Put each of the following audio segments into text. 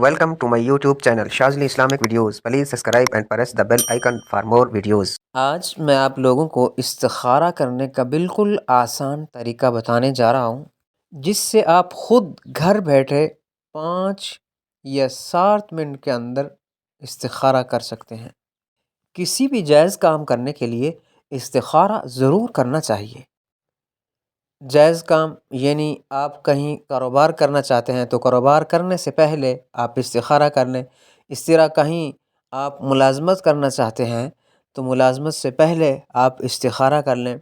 Welcome to my YouTube channel Shazli Islamic Videos. Please subscribe and press the bell icon for more videos. آج میں آپ لوگوں کو استخارہ کرنے کا بالکل آسان طریقہ بتانے جا رہا ہوں، جس سے آپ خود گھر بیٹھے 5 یا 7 منٹ کے اندر استخارہ کر سکتے ہیں۔ کسی بھی جائز کام کرنے کے لیے استخارہ ضرور کرنا چاہیے۔ جائز کام یعنی آپ کہیں کاروبار کرنا چاہتے ہیں تو کاروبار کرنے سے پہلے آپ استخارہ کر لیں۔ اس طرح کہیں آپ ملازمت کرنا چاہتے ہیں تو ملازمت سے پہلے آپ استخارہ کر لیں۔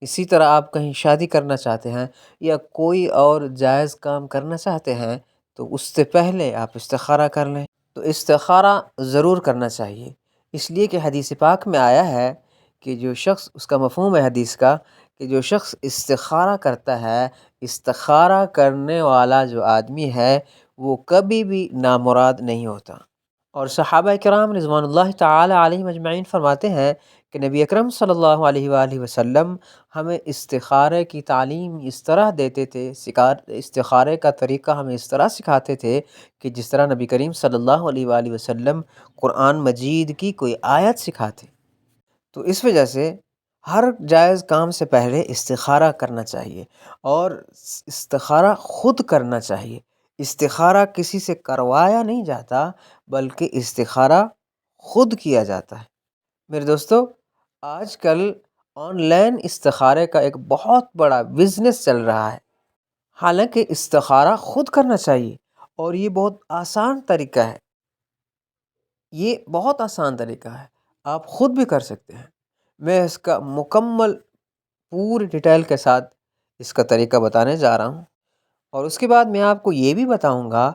اسی طرح آپ کہیں شادی کرنا چاہتے ہیں یا کوئی اور جائز کام کرنا چاہتے ہیں تو اس سے پہلے آپ استخارہ کر لیں۔ تو استخارہ ضرور کرنا چاہیے، اس لیے کہ حدیث پاک میں آیا ہے کہ جو شخص، اس کا مفہوم ہے حدیث کا کہ جو شخص استخارہ کرتا ہے، استخارہ کرنے والا جو آدمی ہے وہ کبھی بھی نامراد نہیں ہوتا۔ اور صحابہ کرام رضوان اللہ تعالی علیہم اجمعین فرماتے ہیں کہ نبی اکرم صلی اللہ علیہ وآلہ وسلم ہمیں استخارے کی تعلیم اس طرح دیتے تھے، استخارے کا طریقہ ہمیں اس طرح سکھاتے تھے کہ جس طرح نبی کریم صلی اللہ علیہ وآلہ وسلم قرآن مجید کی کوئی آیت سکھاتے۔ تو اس وجہ سے ہر جائز کام سے پہلے استخارہ کرنا چاہیے اور استخارہ خود کرنا چاہیے۔ استخارہ کسی سے کروایا نہیں جاتا بلکہ استخارہ خود کیا جاتا ہے۔ میرے دوستو، آج کل آن لائن استخارے کا ایک بہت بڑا بزنس چل رہا ہے۔ حالانکہ استخارہ خود کرنا چاہیے اور یہ بہت آسان طریقہ ہے۔ یہ بہت آسان طریقہ ہے، آپ خود بھی کر سکتے ہیں۔ میں اس کا مکمل پوری ڈیٹیل کے ساتھ اس کا طریقہ بتانے جا رہا ہوں، اور اس کے بعد میں آپ کو یہ بھی بتاؤں گا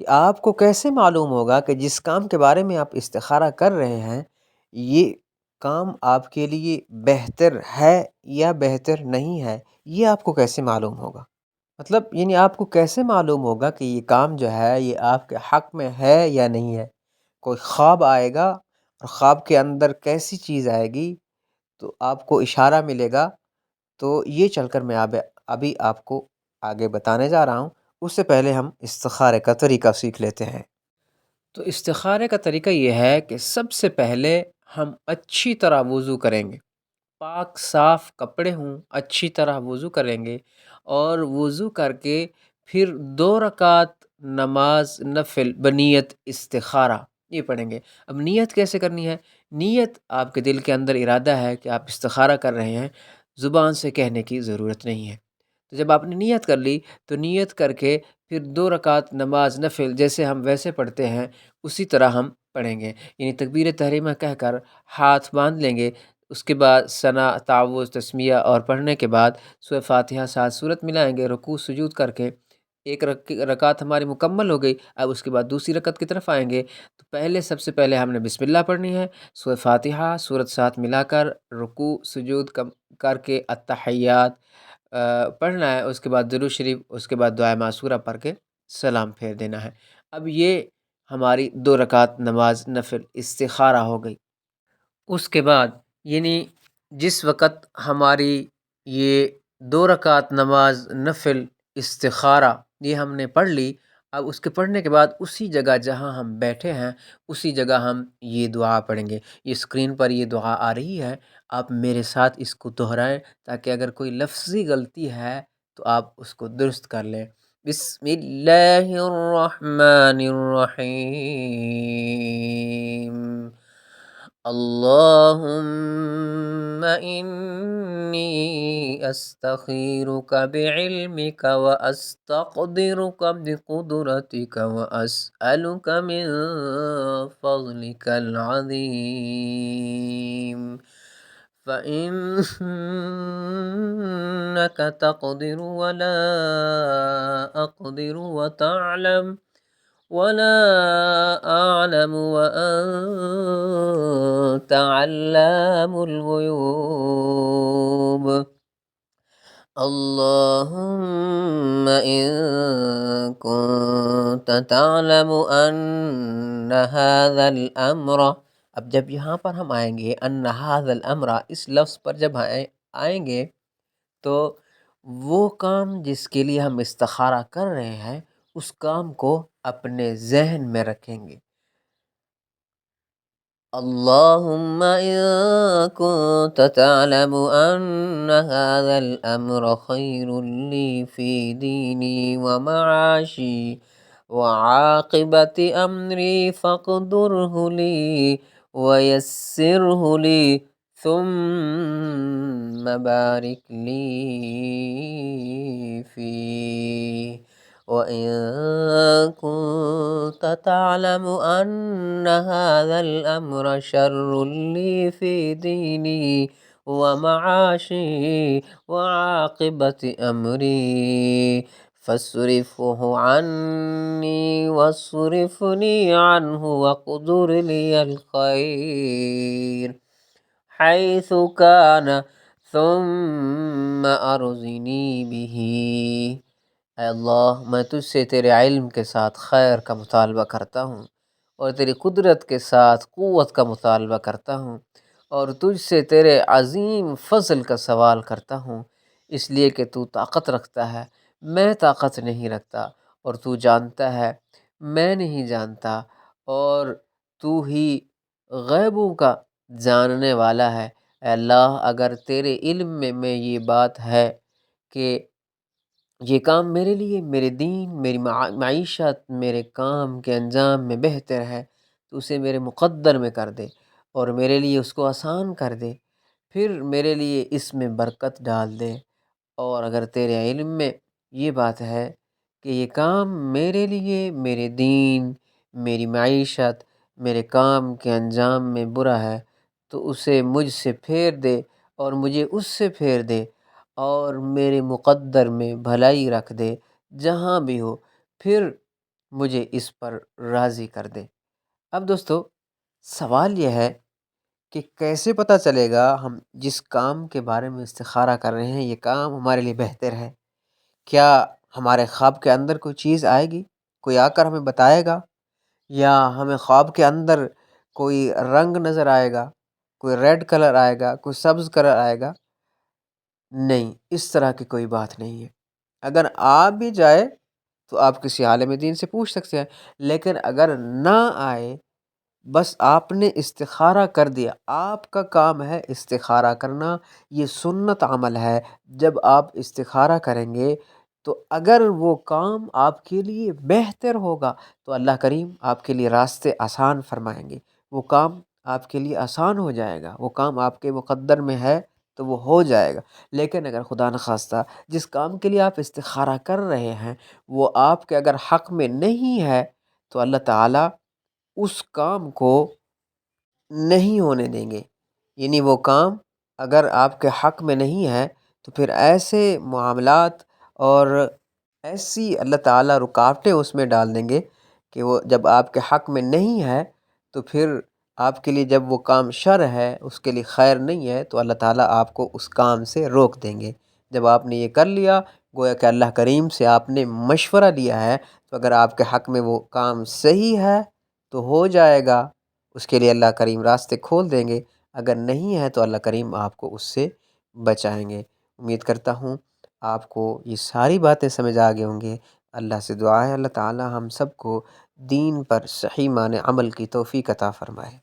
کہ آپ کو کیسے معلوم ہوگا کہ جس کام کے بارے میں آپ استخارہ کر رہے ہیں یہ کام آپ کے لیے بہتر ہے یا بہتر نہیں ہے۔ یہ آپ کو کیسے معلوم ہوگا؟ مطلب یعنی آپ کو کیسے معلوم ہوگا کہ یہ کام جو ہے یہ آپ کے حق میں ہے یا نہیں ہے؟ کوئی خواب آئے گا اور خواب کے اندر کیسی چیز آئے گی تو آپ کو اشارہ ملے گا، تو یہ چل کر میں ابھی آپ کو آگے بتانے جا رہا ہوں۔ اس سے پہلے ہم استخارے کا طریقہ سیکھ لیتے ہیں۔ تو استخارے کا طریقہ یہ ہے کہ سب سے پہلے ہم اچھی طرح وضو کریں گے، پاک صاف کپڑے ہوں، اچھی طرح وضو کریں گے اور وضو کر کے پھر 2 رکعت نماز نفل بنیت استخارہ یہ پڑھیں گے۔ اب نیت کیسے کرنی ہے؟ نیت آپ کے دل کے اندر ارادہ ہے کہ آپ استخارہ کر رہے ہیں، زبان سے کہنے کی ضرورت نہیں ہے۔ تو جب آپ نے نیت کر لی تو نیت کر کے پھر 2 رکعت نماز نفل جیسے ہم ویسے پڑھتے ہیں اسی طرح ہم پڑھیں گے، یعنی تکبیر تحریمہ کہہ کر ہاتھ باندھ لیں گے۔ اس کے بعد ثنا، تعوذ، تسمیہ اور پڑھنے کے بعد سورہ فاتحہ 7 سورت ملائیں گے، رکوع سجود کر کے ایک رکعت ہماری مکمل ہو گئی۔ اب اس کے بعد دوسری رکعت کی طرف آئیں گے تو سب سے پہلے ہم نے بسم اللہ پڑھنی ہے، سورہ فاتحہ سورت 7 ملا کر رکوع سجود کر کے التحیات پڑھنا ہے، اس کے بعد درود شریف، اس کے بعد دعائے معصورہ پڑھ کے سلام پھیر دینا ہے۔ اب یہ ہماری 2 رکعت نماز نفل استخارہ ہو گئی۔ اس کے بعد یعنی جس وقت ہماری یہ 2 رکعت نماز نفل استخارہ یہ ہم نے پڑھ لی، اب اس کے پڑھنے کے بعد اسی جگہ جہاں ہم بیٹھے ہیں اسی جگہ ہم یہ دعا پڑھیں گے۔ یہ اسکرین پر یہ دعا آ رہی ہے، آپ میرے ساتھ اس کو دہرائیں تاکہ اگر کوئی لفظی غلطی ہے تو آپ اس کو درست کر لیں۔ بسم اللہ الرحمن الرحیم، اللہم انی استخیرک بعلمک واستقدرک بقدرتک واسألک من فضلک العظیم فإنک تقدر ولا أقدر ولا أعلم وأنت علام الغيوب اللهم إن كنت تعلم أن هذا الأمر، اب جب یہاں پر ہم آئیں گے ان هذا الامر اس لفظ پر جب آئیں گے تو وہ کام جس کے لیے ہم استخارہ کر رہے ہیں اس کام کو اپنے ذہن میں رکھیں گے۔ اللهم إن كنت تعلم أن هذا الأمر خير لي في ديني ومعاشي وعاقبة أمري فاقدره لي ويسره لي ثم بارك لي فيه وإن كنت تعلم أن هذا الأمر شر لي في ديني ومعاشي وعاقبة أمري فاصرفه عني واصرفني عنه واقدر لي الخير حيث كان ثم أرزني به۔ اے اللہ، میں تجھ سے تیرے علم کے ساتھ خیر کا مطالبہ کرتا ہوں اور تیری قدرت کے ساتھ قوت کا مطالبہ کرتا ہوں، اور تجھ سے تیرے عظیم فضل کا سوال کرتا ہوں، اس لیے کہ تو طاقت رکھتا ہے، میں طاقت نہیں رکھتا، اور تو جانتا ہے، میں نہیں جانتا، اور تو ہی غیبوں کا جاننے والا ہے۔ اے اللہ، اگر تیرے علم میں یہ بات ہے کہ یہ کام میرے لیے، میرے دین، میری معیشت، میرے کام کے انجام میں بہتر ہے، تو اسے میرے مقدر میں کر دے اور میرے لیے اس کو آسان کر دے، پھر میرے لیے اس میں برکت ڈال دے۔ اور اگر تیرے علم میں یہ بات ہے کہ یہ کام میرے لیے، میرے دین، میری معیشت، میرے کام کے انجام میں برا ہے، تو اسے مجھ سے پھیر دے اور مجھے اس سے پھیر دے، اور میرے مقدر میں بھلائی رکھ دے، جہاں بھی ہو، پھر مجھے اس پر راضی کر دے۔ اب دوستو، سوال یہ ہے کہ کیسے پتہ چلے گا ہم جس کام کے بارے میں استخارہ کر رہے ہیں یہ کام ہمارے لیے بہتر ہے؟ کیا ہمارے خواب کے اندر کوئی چیز آئے گی، کوئی آ کر ہمیں بتائے گا، یا ہمیں خواب کے اندر کوئی رنگ نظر آئے گا، کوئی ریڈ کلر آئے گا، کوئی سبز کلر آئے گا؟ نہیں، اس طرح کی کوئی بات نہیں ہے۔ اگر آ بھی جائے تو آپ کسی عالم دین سے پوچھ سکتے ہیں، لیکن اگر نہ آئے، بس آپ نے استخارہ کر دیا، آپ کا کام ہے استخارہ کرنا، یہ سنت عمل ہے۔ جب آپ استخارہ کریں گے تو اگر وہ کام آپ کے لیے بہتر ہوگا تو اللہ کریم آپ کے لیے راستے آسان فرمائیں گے، وہ کام آپ کے لیے آسان ہو جائے گا، وہ کام آپ کے مقدر میں ہے تو وہ ہو جائے گا۔ لیکن اگر خدا نخواستہ جس کام کے لیے آپ استخارہ کر رہے ہیں وہ آپ کے اگر حق میں نہیں ہے تو اللہ تعالیٰ اس کام کو نہیں ہونے دیں گے، یعنی وہ کام اگر آپ کے حق میں نہیں ہے تو پھر ایسے معاملات اور ایسی اللہ تعالیٰ رکاوٹیں اس میں ڈال دیں گے کہ وہ جب آپ کے حق میں نہیں ہے تو پھر آپ کے لیے جب وہ کام شر ہے، اس کے لیے خیر نہیں ہے، تو اللہ تعالیٰ آپ کو اس کام سے روک دیں گے۔ جب آپ نے یہ کر لیا، گویا کہ اللہ کریم سے آپ نے مشورہ لیا ہے، تو اگر آپ کے حق میں وہ کام صحیح ہے تو ہو جائے گا، اس کے لیے اللہ کریم راستے کھول دیں گے، اگر نہیں ہے تو اللہ کریم آپ کو اس سے بچائیں گے۔ امید کرتا ہوں آپ کو یہ ساری باتیں سمجھ آ گئے ہوں گے۔ اللہ سے دعا ہے اللہ تعالی ہم سب کو دین پر صحیح معنی عمل کی توفیق عطا فرمائے۔